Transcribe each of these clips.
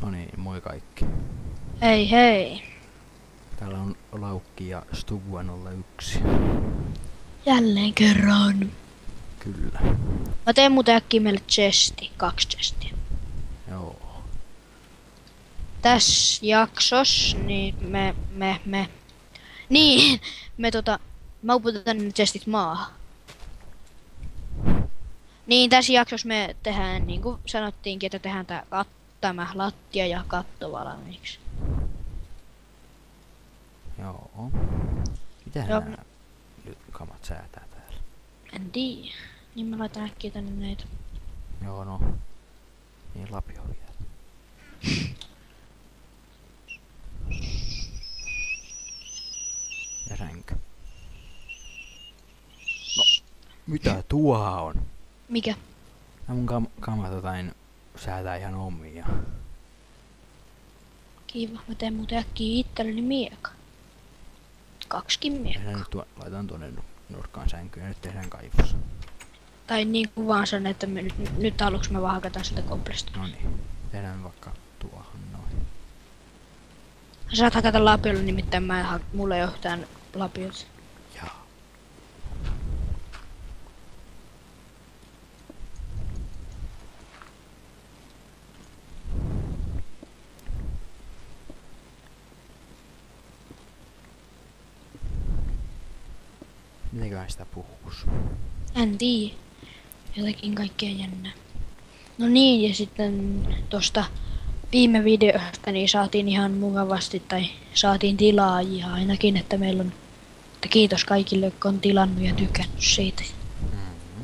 No niin, moi kaikki. Hei hei. Täällä on Laukki ja Stugua 01. Jälleen kerran. Kyllä. Mä teen muuten äkkiä meille chesti. 2 chestiä. Joo. Tässä jaksossa niin Niin, mä uputetaan ne chestit maahan. Niin, tässä jaksossa me tehdään, niin kuin sanottiinkin, että tehdään tämä lattia ja katto valmiiksi. Joo. Mitähän Joo. nää nyt kamat säätää täällä? En tiedä. Niin mä laitan äkkiä tänne näitä. Joo no. Niin lapio vielä. Ja sänky. No, mitä tuoha on? Mikä? Nää mun kamat jotain säätää ihan omia. Kiva. Mä teen muuten äkkiä itselleni mieka. 2 miekkaa. Laitan tuonne nurkkaan sänkyyn ja nyt tehdään kaivos. Tai niin kuin vaan sanon, että nyt aluksi me vaan hakataan sitä komplesta. No niin. Tehdään vaikka tuohon noin. Saat hakata lapiolla, nimittäin mulla ei oo yhtään lapiota. Jaa. Mitenköhän sitä puhuus? En tiedä. Jotakin kaikkea jännää. No niin, ja sitten tosta viime videosta niin saatiin ihan mukavasti, tai saatiin tilaajia ainakin, että meillä on, että kiitos kaikille, jotka on tilannut ja tykännyt siitä.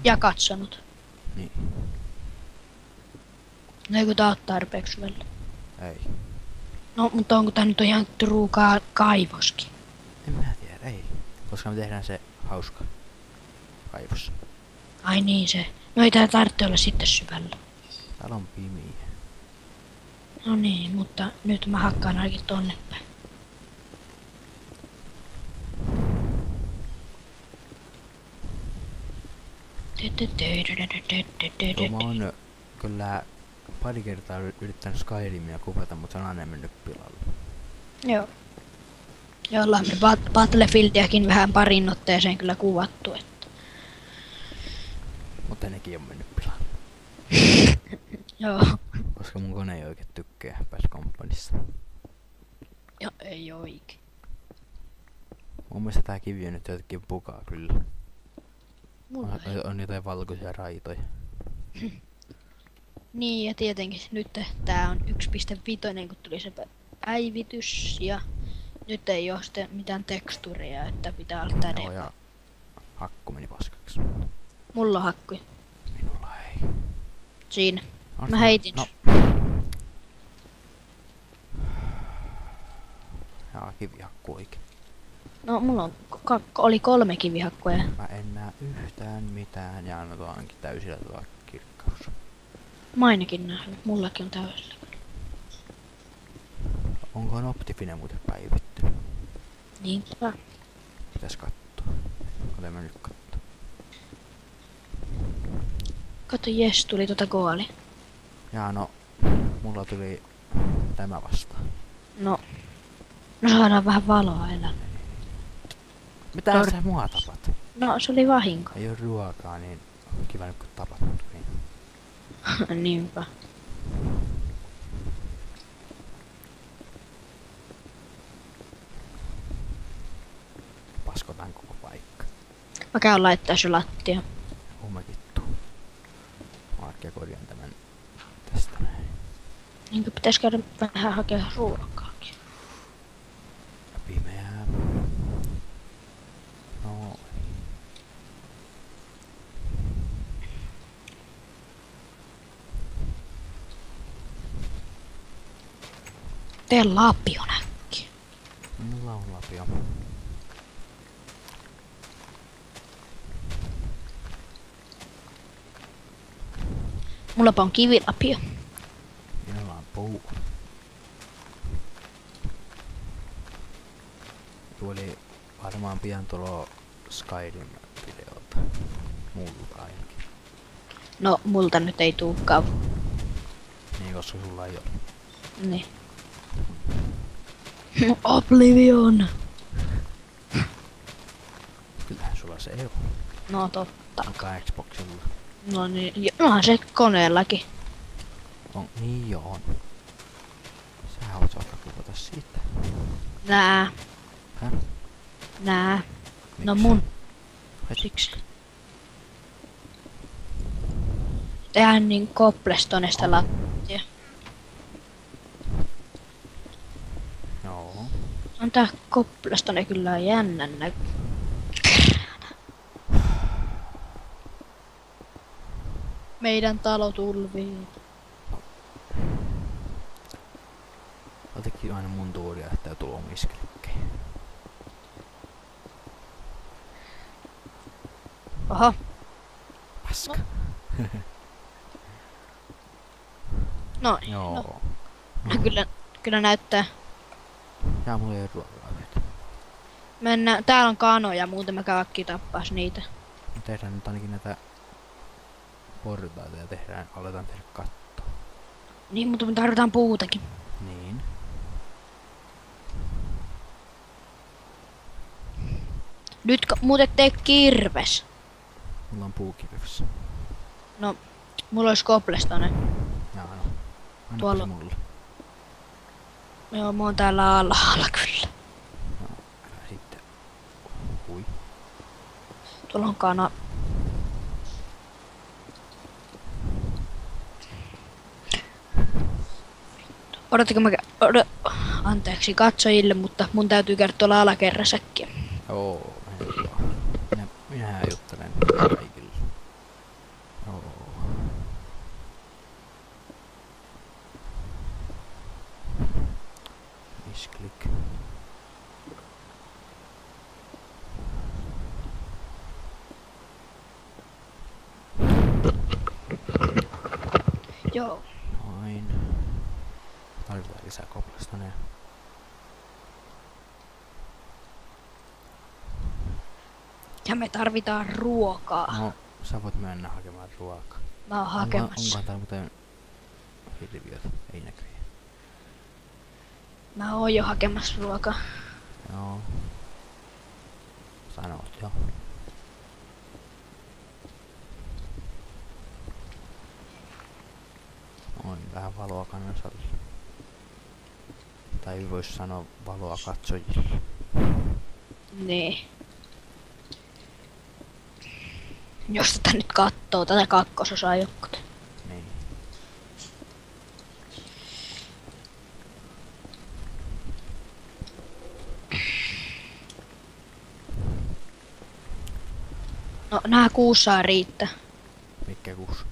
Ja katsonut. Niin. No eikö tää oo tarpeeksi vielä? Ei. No, mutta onko tää nyt ihan true kaivoskin? En mä tiedä, ei. Koska me tehdään se hauska kaivos. Ai niin se. No ei tää tarvitse olla sitten syvällä. Täällä on pimiä. No niin, mutta nyt mä hakkaan ainakin tonne päin. Tuo mä oon kyllä pari kertaa yrittänyt Skyrimia kuvata, mutta se on aina mennyt pilalle. Joo. Ja ollaan me Battlefieldiäkin vähän parin otteeseen kyllä kuvattu, että. Mutta nekin on mennyt pilalle. Joo. Koska mun kone ei oikein tykkää Bad Companysta. Joo, ei oikein. Mun mielestä tää kivi on nyt jotenkin bugaa kyllä. Mulla ei. On jotain valkoisia raitoja. Niin, ja tietenkin nyt tää on 1.5, kun tuli se päivitys, ja nyt ei oo sitten mitään teksturia, että pitää olla tää Joo, demo. ja hakku meni paskaksi. Mulla on hakkui. Minulla ei. Siinä. Onks Mä heitin. No. Jaa, kivihakku oikein. No, mulla on oli 3 kivihakkoja. Mä en näe yhtään mitään ja no tuo onkin täysillä tuo kirkkaus. Mä ainakin nähnyt. Mullakin on täysillä. Onko Optifine muuten päivitty? Niinpä. Pitäis katsoa. Olen mä nyt katsoa. Kato, jes, tuli goali. Jaa no, mulla tuli tämä vastaan. No saadaan vähän valoa elää. Mitä sä mua tapat? No, se oli vahinko. Ei oo ruokaa, niin on kiva nyt kun tapat mut. Niin. Niinpä. Paskotaan koko paikka. Mä käyn laittaa se lattia. Mäkin tuu. Markkia korjaan tämän tästä näin. Niinkö pitäis käydä vähän hakea ruokaakin. Pimeää. No. Tee lapio äkkiä. Minulla on lapio. Mullapa on kivilapio. Minulla on puu. Tuo oli varmaan pian tulo Skyrim-videolta. Mulla ainakin. No, multa nyt ei tuukaan. Niin, koska sulla ei oo. Niin. Oblivion! Kyllähän sulla se on. No totta. Onko Xboxilla? No niin, onhan se koneellakin. On, niin joo on. Sähän voit vaikka kuvata siitä. Nää. Häh? Nää. No Miksi? mun. Et- Siksi. Tehdään niin Cobblestoneista lattia. Joo. On tää Cobblestone kyllä jännän näky. Meidän talo tulvii. Otekin aina mun tuuria, että tulo omiskelikkeen. Oho. Paska. No, Joo. no kyllä näyttää. Jaa, mulla ei ruokaa vielä. Mennään, täällä on kanoja, muuten mä kaikki tappais niitä. Me tehdään nyt ainakin näitä portaita ja aletaan tehdä kattoa. Niin, mutta me tarvitaan puutakin. Niin. Nyt muuten tee kirves. Mulla on puukivessä. No, mulla olisi Cobblestone. Jaa, no. Annapa Tuolla- se mulle. Joo, mä oon täällä alhaalla kyllä. No, älä sitten. Hui. Tuolla on kana. Odottiko anteeksi katsojille, mutta mun täytyy käydä tuolla alakerrassakin. Joo, minähän juttelen kaikille. Joo. Misklik. Joo. Noin. Tarvitaan lisää Cobblestoneja. Ja me tarvitaan ruokaa. No, sä voit mennä hakemaan ruokaa. Mä oon hakemassa. Onkohan täällä muuten hirviötä? Ei näköjään. Mä oon jo hakemassa ruokaa. Joo. Sanot jo. On vähän valoa kansalle. Tai vois sanoa valoa katsojille. Niin. Jos tätä nyt kattoo, tätä kakkososaa jokkut. Niin. No, nää 6 saa riittää. Mikä kuus?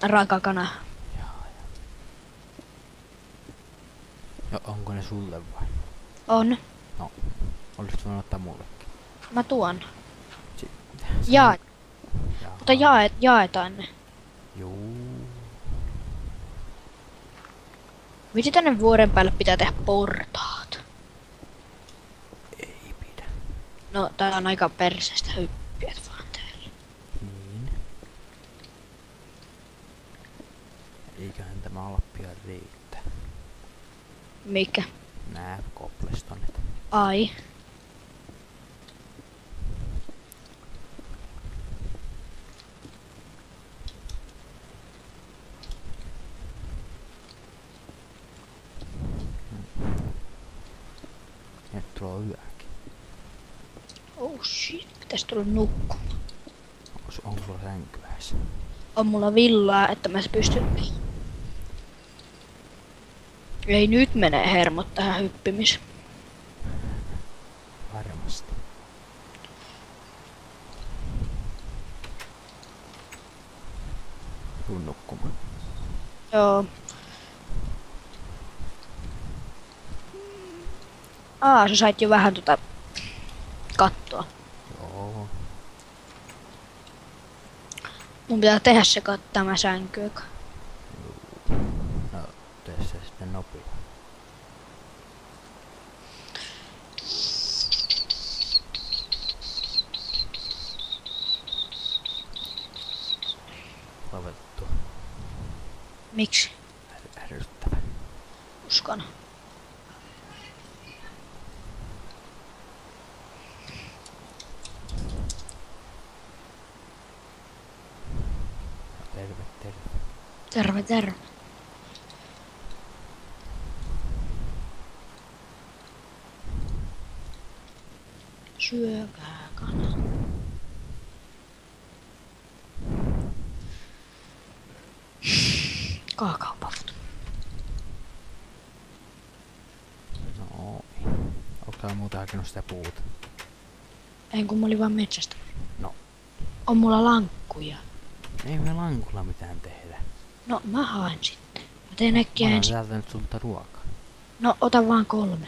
Raaka kana. Ja onko ne sulle vai? On. No. Olisit voinut ottaa mullekin. Mä tuon. Si- Jaa, Jaa. mutta jaetaan ne. Juu. Miten tänne vuoren päälle pitää tehdä portaat? Ei pidä. No, tää on aika perseestä hyppiät vaan täällä. Niin. Eiköhän tämä ala pian riittää. Mikä? Nää Cobblestoneit. Ai. Nyt tulee yökin. Oh shit, pitäis tulla nukkumaan. Onko sulla sänkyäis? On mulla villaa, että mä pystyn... Ei nyt mene hermot tähän hyppimiseen. Varmasti. Tuu nukkumaan. Joo. Sä sait jo vähän kattoa. Joo. Mun pitää tehdä se tämä sänky. No, tee se sitten nopea. Lovettu. Miksi? hauskana. Terve, terve. Terve, terve. Syökää kana. Kaakaopavut. No, onko täällä muuta hakenut sitä puuta? Ei kun mä olin vaan metsästä. No. On mulla lankkuja. Ei me lankulla mitään tehdä. No mä haen sitten. Mä teen äkkiä Mä oon ensin. täältä nyt sulta ruokaa. No ota vaan 3.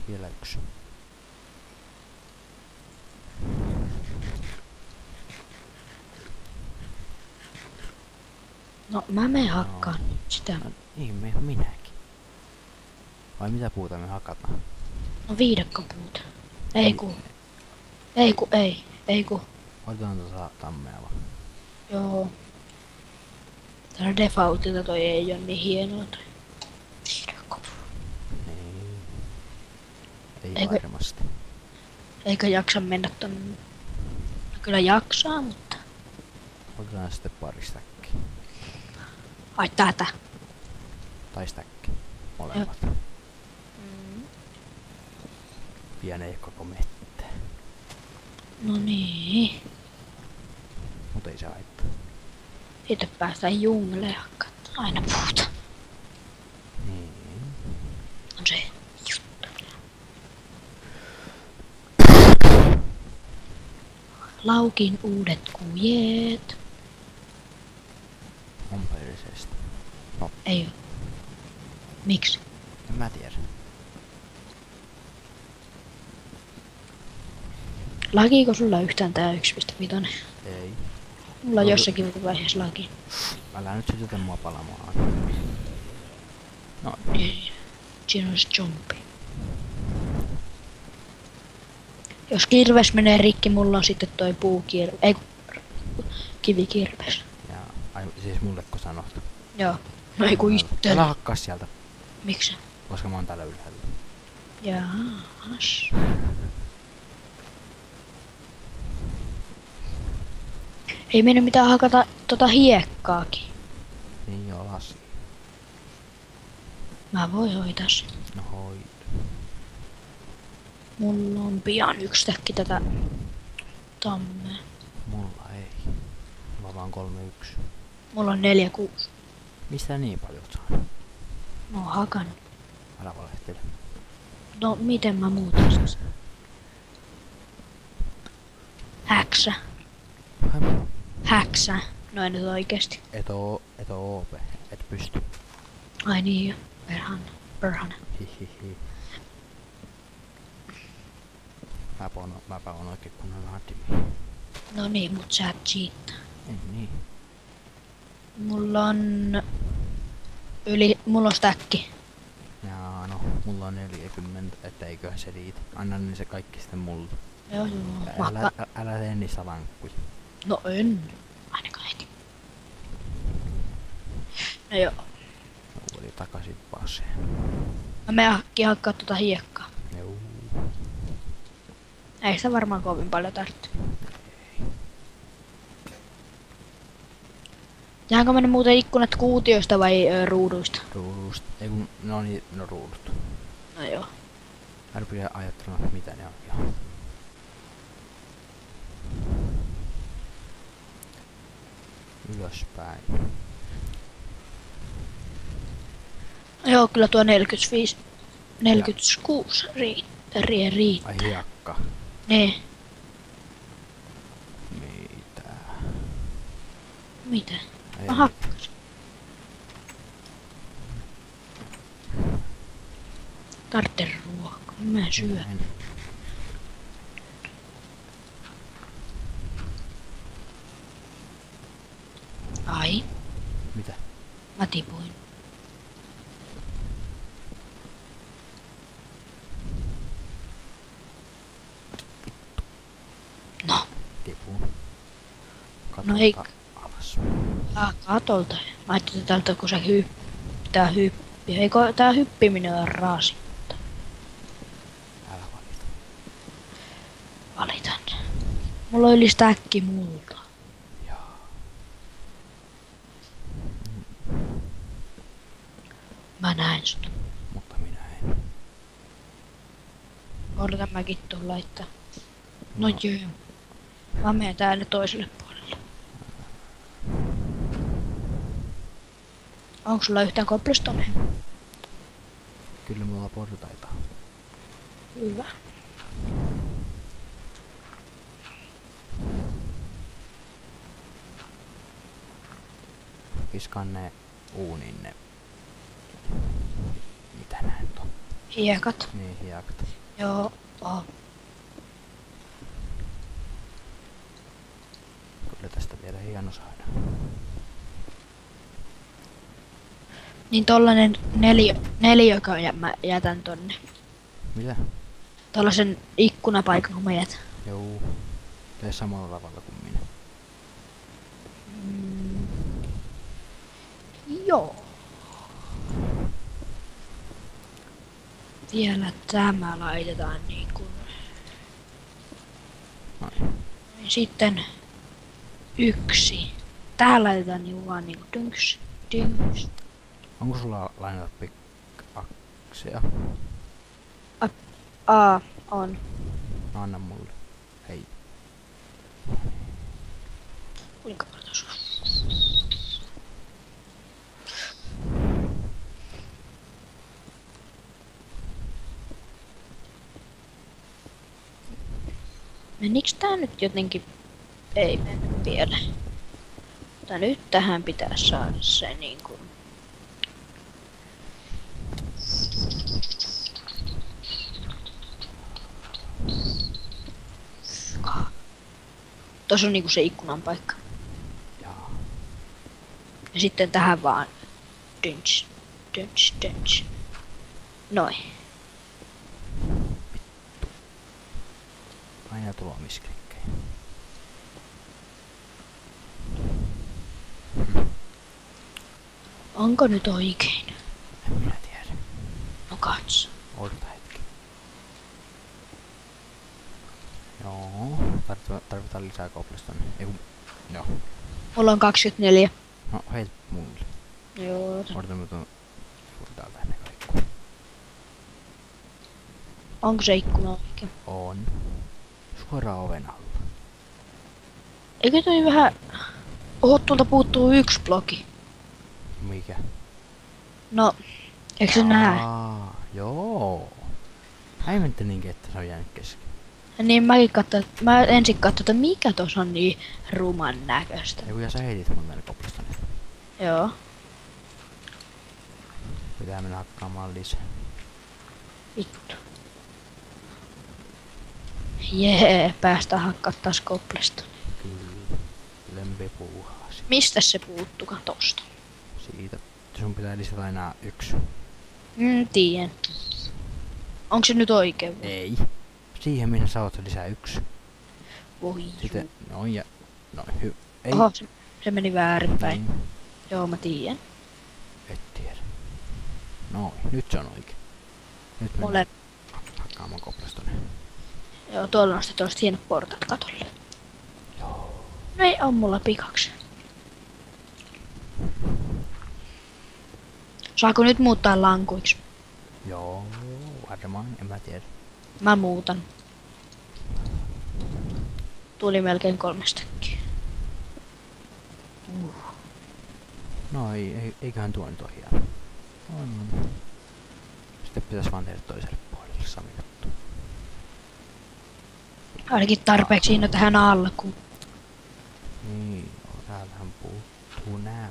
Vielä yksi. No mä menen hakkaan nyt sitä. No, niin, minäkin. Vai mitä puuta me hakataan? No viidakkopuuta. Ei ku. Ei ku. Otetaan tuossa tammea vaan. Joo. Täällä defaultilta toi ei oo niin hienoa toi. Viidakkopuu. Niin. Ei Eikö- varmasti. Eikä jaksa mennä tonne. No kyllä jaksaa, mutta. Otetaan sitten pari stäkkiä. Ai tätä. Tai stäkki. Molemmat. Pienee koko mettä. No niin. Mut ei se haittaa. Siitä päästään jungleen hakkaan. Aina puhuta. Niin. On se juttu. Laukin uudet kujet. On perseestä. Ei oo. Miksi? En mä tiedä. Lakiiko sulla yhtään tää 1.5? Ei. Mulla jossakin vaiheessa laki. Älä nyt sytytä mua palamaan. No, Siinä on se jumpi. Jos kirves menee rikki, mulla on sitten toi puukirves. Ei kivikirves. ja ai, siis mulleko sanot? Joo. No ei ku Älä itse. hakkaa sieltä, Miksi? koska mä oon täällä ylhäällä. Jaas. Ei mennyt mitään hakata tota hiekkaakin. Niin joo, lasi. Mä voin hoitaa sen. No hoid. Mulla on pian 1 stäkki tätä tammea. Mulla ei. Mulla on vaan 3-1. Mulla on 4-6. Mistä niin paljon oot saanut? Mä oon hakannut. Älä valehtele. No miten mä muutan sen? Häksä. Häksä. No ei nyt oikeesti. Et oo OP. Et pysty. Ai niin jo. Perhana. Hihihi. Mäpä on oikein kunnon admin. No niin, mut sä et cheattaa. Ei niin. Mulla on stäkki. Jaa, no, mulla on 40, että eiköhän se riitä. Anna niin se kaikki sitten mulle. Joo. Älä tee niistä lankkuja. No en. Ainakaan heti. No joo. Oli takaisin paseen. Mä menen hakkaa tota hiekkaa. Joo. Ei sitä varmaan kovin paljon tarvitse. Jäänkö mennä muuten ikkunat kuutioista vai ruuduista? Ruudusta. Ei kun, no niin, no ruudut. No joo. Mä rupean ajattelemaan, mitä ne on ihan. Ylöspäin. Joo, kyllä tuo 45, 46 riittää. Ai hiekka. Ne. Mitä? Mitä? Ei Mä hakkasin. Tarvitse ruokaa. Mä syön. mitään. Ai, Mitä? mä tipuin. No, Tipuun. No ei- Alas. katolta. Mä ajattelin tältä kun se pitää hyppiä. Eikö tää hyppiminen ole raasi? Älä valita. Valitan. Mulla on yli stäkki multa. Joo. Mä näen sut. Mutta minä en. Odotan mäkin tuun laittaa. No joo. Mä menen tänne toiselle puolelle. Onko sulla yhtään kopplistonea? Kyllä mulla on portaita. Hyvä. Viskaan ne uuniin ne. Mitä nää nyt on? Hiekat. Niin, hiekat. Joo. Oh. Kyllä tästä vielä hieno saada. Niin tollanen neliökö mä jätän tonne. Mitä? Tollasen ikkunapaikan kun mä jätän. Joo. Tee samalla tavalla kuin minä. Joo. Vielä tämä laitetaan niin kuin. Noin. Sitten 1. Tähän laitetaan niin vaan niinku dynks, dynks. Onko sulla lainata pikaksia? On. No, anna mulle. Hei. Kuinka paljon sulla? Meniks tää nyt jotenkin? Ei mennyt vielä. Mutta nyt tähän pitää saada se niinku. Tuossa on niinku se ikkunan paikka. Jaa. Ja sitten tähän vaan dynch, dynch, dynch. Noin. Aina tuo misklikkejä. Onko nyt oikein? En minä tiedä. No katso. Odota hetki. Joo. Tarvitaan lisää koppliston. Joo. Mulla on 24. No heit mulle. Joo. Odotan mä tuon täältä ennen kaikkea. Onko se ikkuna oikein? On. Suoraan oven alla. Eikö toi vähän. Oho, tuolta puuttuu 1 bloki. Mikä? No, eikö se näe? Joo. Häimentä niinkin, että se on jäänyt kesken. Niin mä ensin katsoin, että mikä tuossa on niin ruman näköistä. Ja kun sä heitit mun tänne kopplistonille. Joo. Pitää mennä hakkaamaan lisää. Vittu. Jee, päästään hakkaa taas kopplista. Kyllä. Lempi puuhaasi. Mistä se puuttukaan tosta? Siitä. Sun pitää lisätä enää 1. Tien. Onko se nyt oikein? Ei. Siihen minä sä oot lisää 1. Voi Sitten noin ja noin. Ei. Oho, se meni väärinpäin. Niin. Joo, mä tiedän. Et tiedä. Noin, nyt se on oikein. Nyt mennään Ole. hakkaamaan koplistonille. Joo, tuolla on sitten tuollaiset hienot portat katolle. Joo. No ei on mulla pikaksi. Saako nyt muuttaa lankuiksi? Joo, varmaan, en mä tiedä. Mä muutan. Tuli melkein 3 stykkiä. No eiköhän tuo nyt ole hieno. On. Sitten pitäis vaan tehdä toiselle puolelle sami juttu. Ainakin tarpeeksi siinä tähän alkuun. Niin, joo, täältähän puuttuu nämä.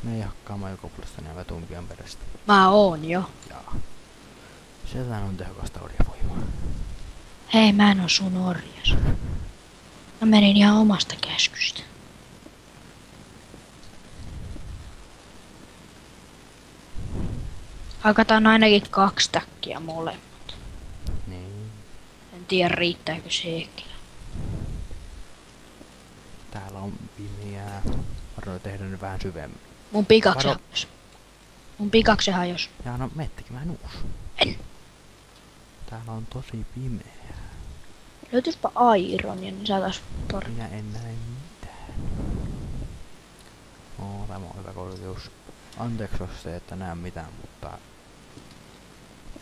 Me ei hakkaamaan jo koppliston ja vetumpian perästä. Mä oon jo. Jaa. Sieltä on tehokasta orjavoimaa. Hei, mä en oo sun orjas. Mä menin ihan omasta käskystä. Hakataan ainakin 2 täkkiä molemmat. Niin. En tiedä riittääkö sekin. on pimeää. Varmaan tehdä nyt vähän syvemmin. Mun pikaksi Varo- hajos. Mun pikaksi hajos. Ja no mene tekemään uusi. En. Täällä on tosi pimeää. Löytyispä Ironia, niin saatais pari. Minä en näe mitään. Tämä on hyvä korkeus. Anteeksi jos se että näe mitään, mutta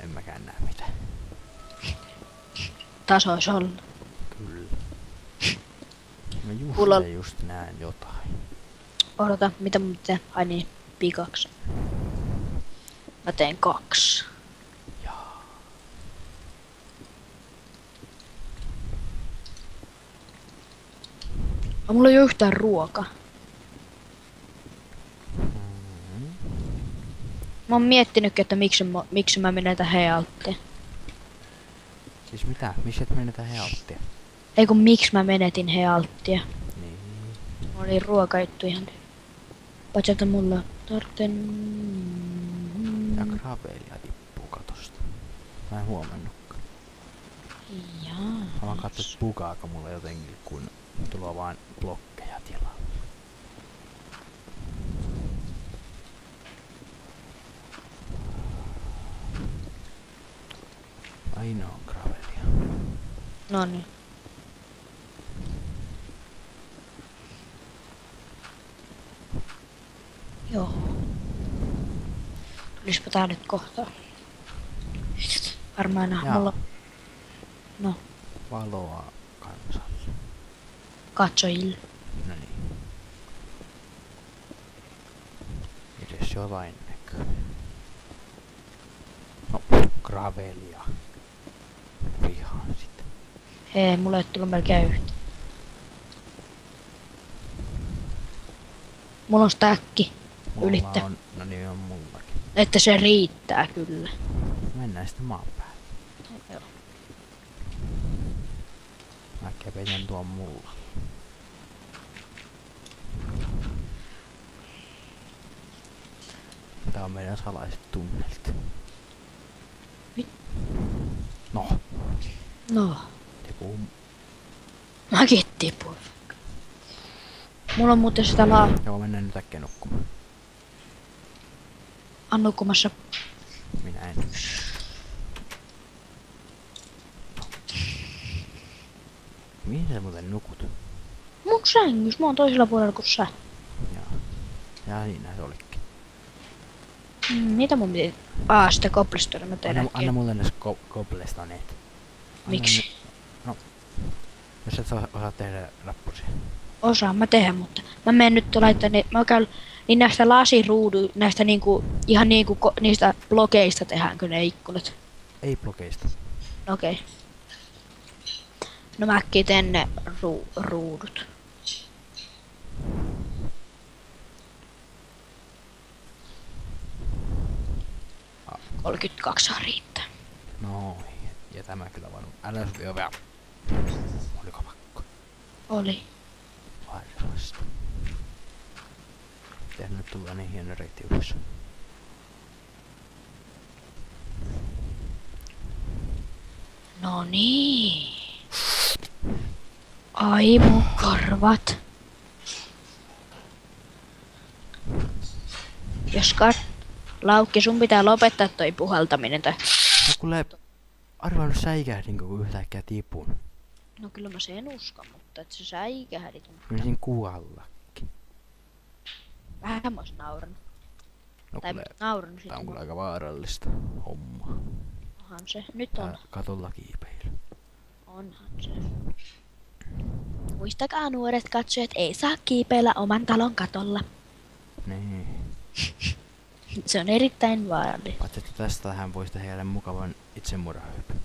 en mäkään näe mitään. Tasois olla. Kyllä. Mä Mulla- just näen jotain. Odota, mitä mun pitää? Ai niin, pikaksi. Mä teen 2. Jaa. Mulla ei oo yhtään ruokaa. Mm. Mä oon miettinytkin, että miksi mä menetän healttia. Siis mitä? Missä et menetä healttia? Ei kun miksi mä menetin healttia. Niin. Mulla oli ruokajuttu ihan. Paitsi että mulla tarvitsen... Ja gravelia tippuu katosta. Mä en huomannutkaan. Jaa. Mä vaan katsoin, että bugaako mulla jotenkin, kun tulee vaan blokkeja tilalle. Ainoa on gravelia. Noniin. Joo. Tulispa tää nyt kohta. Varmaan enää Jaa. mulla... No, Valoa kansalle. katsojille. No niin. Edes jotain näkyy. No, gravelia. Vihaan sitä. Hei, mulla ei tullut melkein yhtä. Mulla on stäkki. Ylittä. On, no niin on mullakin. Että se riittää kyllä. Mennään sitten maan päälle. Joo. Mä kävelän tuon mulla. Tää on meidän salaiset tunnelit. Mit? No, No, tipuu. mäkin tipuin. Mulla on muuten sitä Joo, mennään nyt äkkiä nukkumaan. nukkumassa. Minä en. Mihin sä muuten nukut? Mun sängys, mä oon toisella puolella kuin sä. Ja niinhän se olikin. Mitä mun piti? Sitä koblistoida mä teen Anna mulle ne koblestaneet. Miksi? Jos et osaa tehdä rappusia. Osaan mä tehdä, mutta mä menen nyt laittaa ne, mä käyn niin näistä näistä niinku, ihan niinku niistä blokeista tehdäänkö ne ikkunat? Ei blokeista. Okei. No mä äkkiä teen ne ruudut. Ah. 32 saa riittää. No, ja tämä kyllä vaan. Älä syö vielä. Oliko pakko? Oli. Varmasti. Tehdään nyt tulee niin hieno reitti ylös. No niin. Ai mun korvat. Jos Laukki, sun pitää lopettaa toi puhaltaminen tai... No kuule, arvannut säikähdin kun yhtäkkiä tipun. No kyllä mä sen uskon, mutta et sä säikähdit. Menisin kuollakin. Vähän mä ois naurannut. No Tai kuule, naurannut tää on sit. kyllä aika vaarallista hommaa. Onhan se. Nyt on. Tää katolla kiipeillä. Onhan se. Muistakaa nuoret katsojat, ei saa kiipeillä oman talon katolla. Niin. Se on erittäin vaarallista. Paitsi että tästähän voisi tehdä mukavan itsemurhahypyn.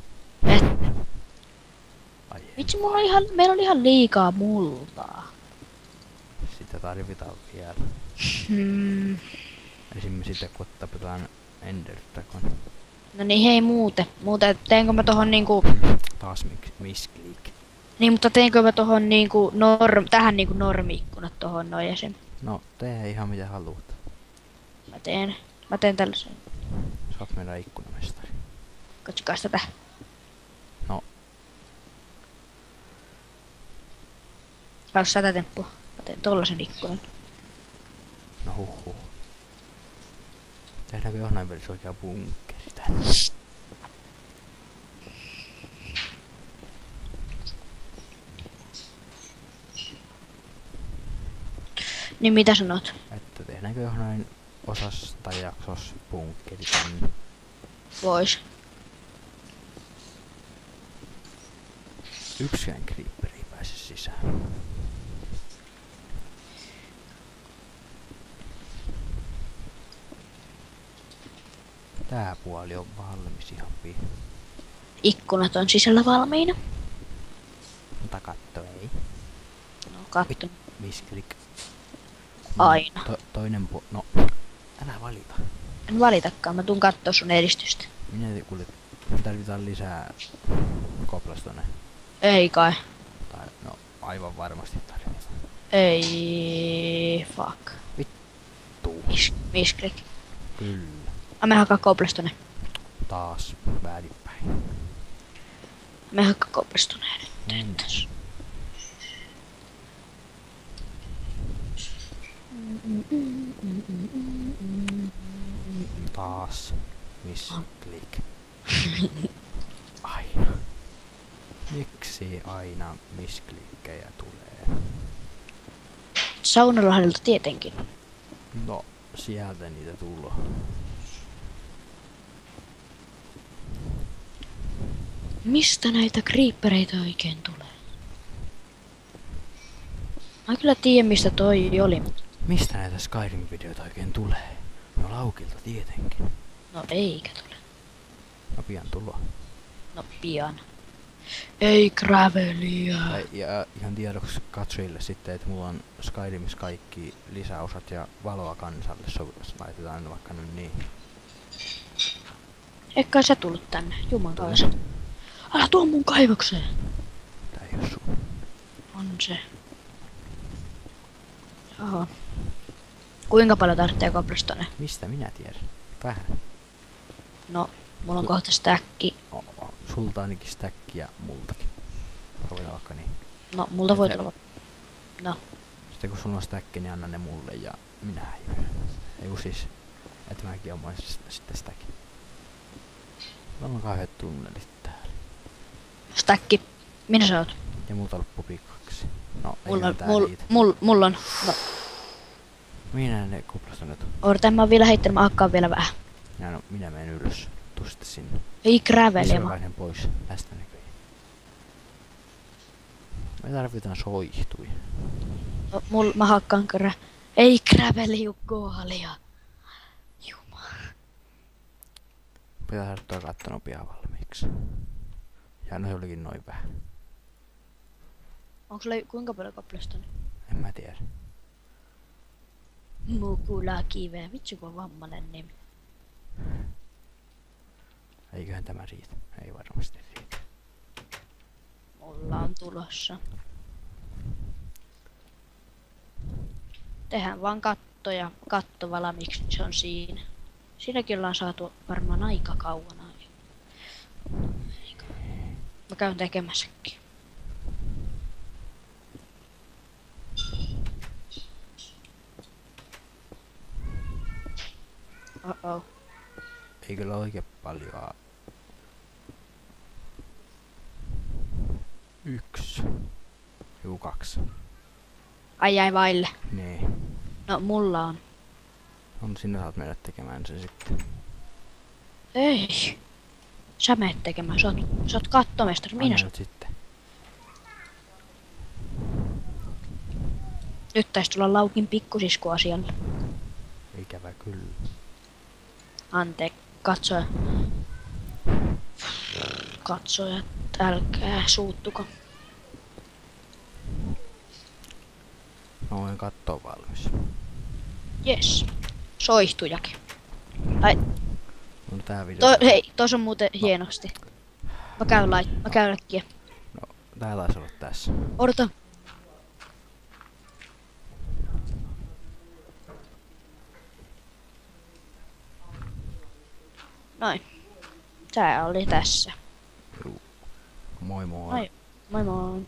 Ai ei. Vitsi, meillä on ihan liikaa multaa. Sitä tarvitaan vielä. Hmm. Esimerkiksi sitten kun tapetaan Ender Dragon. No niin, hei muuten, teenkö mä tohon niinku... Taas miskliik. Niin, mutta teenkö mä tohon niinku tähän niinku normi-ikkunat tohon noin esim. No, tee ihan mitä haluat. Mä teen tällaisen. Sä oot meidän ikkunamestari. Katsokaas tätä. No, Kaus tätä temppua. Mä teen tollasen ikkunan. No huhhuh. Tehdäänkö jonain välissä oikea bunkkeri tänne? Niin mitä sanot? Että tehdäänkö jonain osassa tai jaksossa bunkkeri tänne? Vois. Yksikään creeper ei pääse sisään. Tää puoli on valmis ihan pian. Ikkunat on sisällä valmiina. Mutta katto ei. No katso. Misklik. Aina. Toinen no. Älä valita. En valitakaan, mä tuun kattoo sun edistystä. Minä kuulet, tarvitaan lisää koplastone. Ei kai. Tai no aivan varmasti tarvitaan. Ei. Fuck. Vittu. Misklik. Kyllä. Me hakkaa koplastone. Taas väärinpäin. Me hakkaa koplastone. Entäs? Taas. Misklik. Aina. Miksi aina misklikkejä tulee? Saunalahdelta tietenkin. No, sieltä niitä tullut. Mistä näitä creepereitä oikein tulee? Mä kyllä tiedän mistä toi oli, mutta... Mistä näitä Skyrim-videoita oikein tulee? No Laukilta tietenkin. No eikä tule. No pian tuloa. No pian. Ei gravelia. Ja ihan tiedoksi katsojille sitten, että mulla on Skyrimissa kaikki lisäosat ja valoa kansalle, laitetaan vaikka nyt niin. Eikä sä tullut tänne, jumalauta. Älä tuo mun kaivokseen. Tää ei oo sun. On se. Joo. Kuinka paljon tarvitsee koplastone? Mistä minä tiedän? Vähän. No, mulla on kohta stäkki. Sulta ainakin stäkkiä multakin. Voidaan vaikka niin. No, multa voi tulla. No. Sitten kun sulla on stäkki, niin anna ne mulle ja minä häivyyn. Eiku siis, että mäkin oon sitten stäkki. Meillä on kahdet tunnelit täällä. Stäkki. Minä sä oot? Ja multa loppu pikaksi. No, Mulla ei on, tää riitä. mulla on. No. Minä ne kuplastonet on. Odotan, mä oon vielä heittänyt, mä hakkaan vielä vähän. Ja no, minä menen ylös. Tuu sitten sinne. Ei gravelia. Jokainen pois. Tästä näkyy. Me tarvitaan soihtuja. No, mä hakkaan Ei graveliukkoalia. Juma. Pitää saada tuo katto pian valmiiksi. Ja no jollekin noin vähän. Onko sulla kuinka paljon koplastone? En mä tiedä. Mukula kiveä. Vitsi kun on vammainen nimi. Eiköhän tämä riitä. Ei varmasti riitä. Mulla on tulossa. Tehdään vaan katto ja katto valmiiksi, se on siinä. Siinäkin ollaan saatu varmaan aika kauan aikaa. Mä käyn tekemässäkin. Oh. Ei kyllä oikein paljon. 1. Joku 2. Ai jäi vaille. Niin. No mulla on. On sinne saat mennä tekemään sen sitten. Ei. Sä menet tekemään. Sä oot kattomestari. Minä Anna nyt sitten. Nyt taisi tulla Laukin pikkusisku asialle. Ikävä kyllä. Katsojat, älkää suuttuko. Mä voin katsoa valmis. Jes. Soihtujakin. Ai, No tää video. hei, tos on muuten hienosti. Mä käyn äkkiä. No, tää taisi olla tässä. Odota. Noin. Tää oli tässä. Moi moi. Moi moi.